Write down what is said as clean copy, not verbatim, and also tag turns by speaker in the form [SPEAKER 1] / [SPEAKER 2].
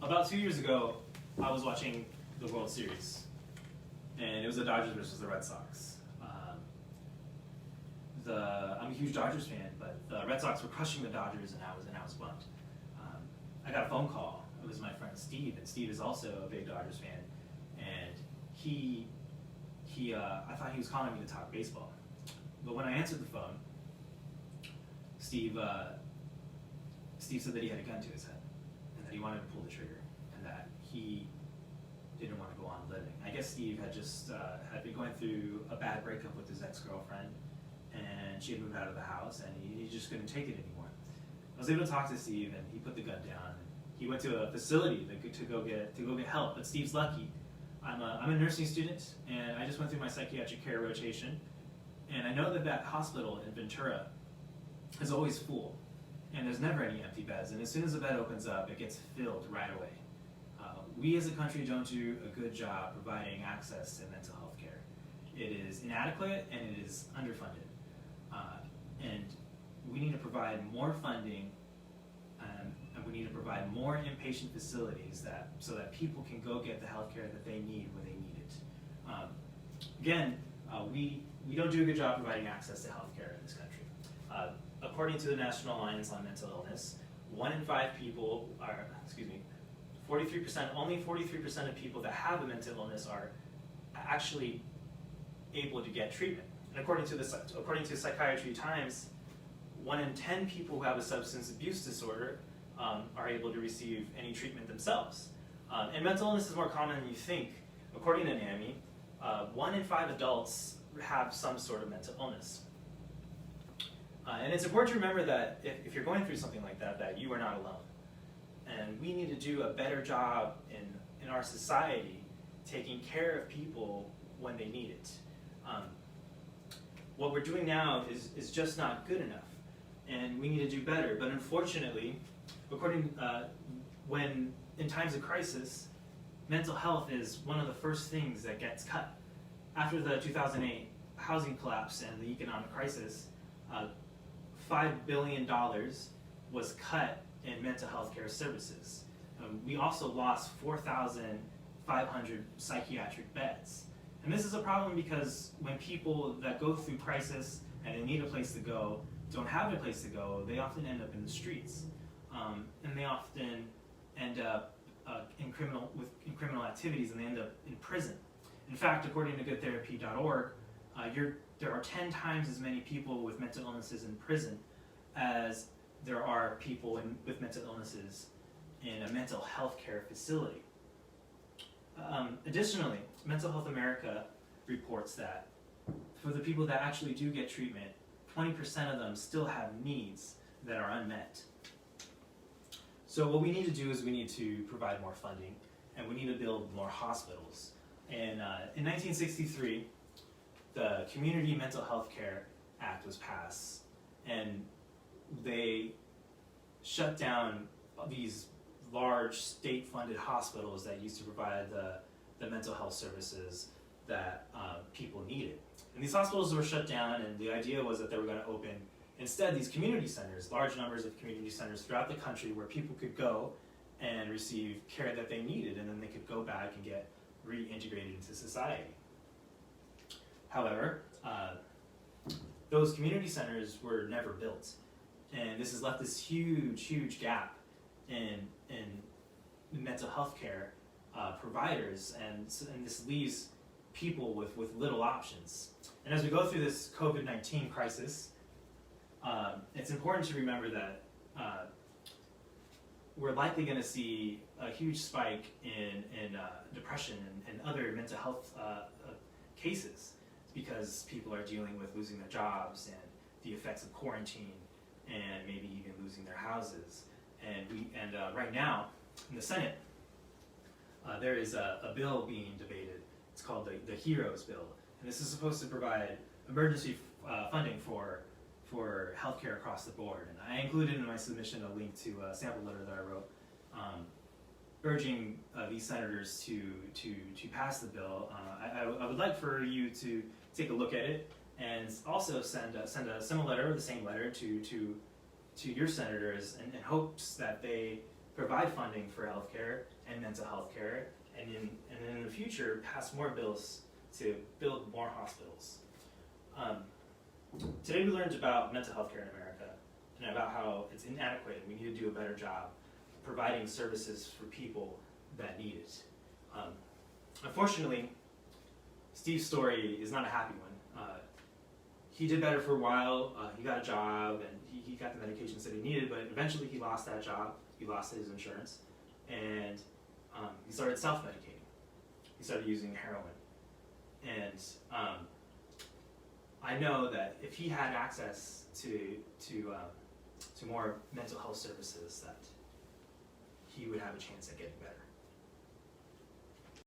[SPEAKER 1] About 2 years ago, I was watching the World Series, and it was the Dodgers versus the Red Sox. I'm a huge Dodgers fan, but the Red Sox were crushing the Dodgers, and I was bummed. I got a phone call. It was my friend Steve, and Steve is also a big Dodgers fan, and I thought he was calling me to talk baseball, but when I answered the phone, Steve said that he had a gun to his head, and that he wanted to pull the trigger, and that he didn't want to go on living. I guess Steve had just had been going through a bad breakup with his ex-girlfriend, and she had moved out of the house, and he just couldn't take it anymore. I was able to talk to Steve, and he put the gun down. And he went to a facility to go get help. But Steve's lucky. I'm a nursing student, and I just went through my psychiatric care rotation, and I know that hospital in Ventura is always full, and there's never any empty beds. And as soon as a bed opens up, it gets filled right away. We as a country don't do a good job providing access to mental health care. It is inadequate and it is underfunded. And we need to provide more funding, and we need to provide more inpatient facilities so that people can go get the health care that they need when they need it. We don't do a good job providing access to health care in this country. According to the National Alliance on Mental Illness, 1 in 5 people are, 43%, only 43% of people that have a mental illness are actually able to get treatment. And according to Psychiatry Times, 1 in 10 people who have a substance abuse disorder are able to receive any treatment themselves. And mental illness is more common than you think. According to NAMI, 1 in 5 adults have some sort of mental illness. And it's important to remember that if you're going through something like that you are not alone. And we need to do a better job in our society taking care of people when they need it. What we're doing now is just not good enough, and we need to do better. But unfortunately, when in times of crisis, mental health is one of the first things that gets cut. After the 2008 housing collapse and the economic crisis, $5 billion was cut in mental health care services. We also lost 4,500 psychiatric beds. And this is a problem because when people that go through crisis and they need a place to go don't have a place to go, they often end up in the streets. And they often end up in criminal activities, and they end up in prison. In fact, according to goodtherapy.org, there are 10 times as many people with mental illnesses in prison as there are people with mental illnesses in a mental health care facility. Additionally, Mental Health America reports that for the people that actually do get treatment, 20% of them still have needs that are unmet. So what we need to do is we need to provide more funding, and we need to build more hospitals. And in 1963, the Community Mental Health Care Act was passed, and they shut down these large state-funded hospitals that used to provide the mental health services that people needed. And these hospitals were shut down, and the idea was that they were going to open instead these community centers, large numbers of community centers throughout the country where people could go and receive care that they needed, and then they could go back and get reintegrated into society. However, those community centers were never built, and this has left this huge gap in mental health care providers, and this leaves people with little options. And as we go through this COVID-19 crisis, it's important to remember that we're likely going to see a huge spike in depression and other mental health cases, because people are dealing with losing their jobs and the effects of quarantine, and maybe even losing their houses. And right now, in the Senate, there is a bill being debated. It's called the HEROES bill, and this is supposed to provide emergency funding for healthcare across the board. And I included in my submission a link to a sample letter that I wrote, urging these senators to pass the bill. I would like for you to take a look at it, and also send a similar letter, or the same letter, to your senators, in hopes that they provide funding for healthcare and mental health care, and in the future pass more bills to build more hospitals. Today we learned about mental health care in America and about how it's inadequate and we need to do a better job providing services for people that need it. Unfortunately, Steve's story is not a happy one. He did better for a while, he got a job, and he got the medications that he needed, but eventually he lost that job, he lost his insurance, and he started self-medicating. He started using heroin. And I know that if he had access to more mental health services, that he would have a chance at getting better.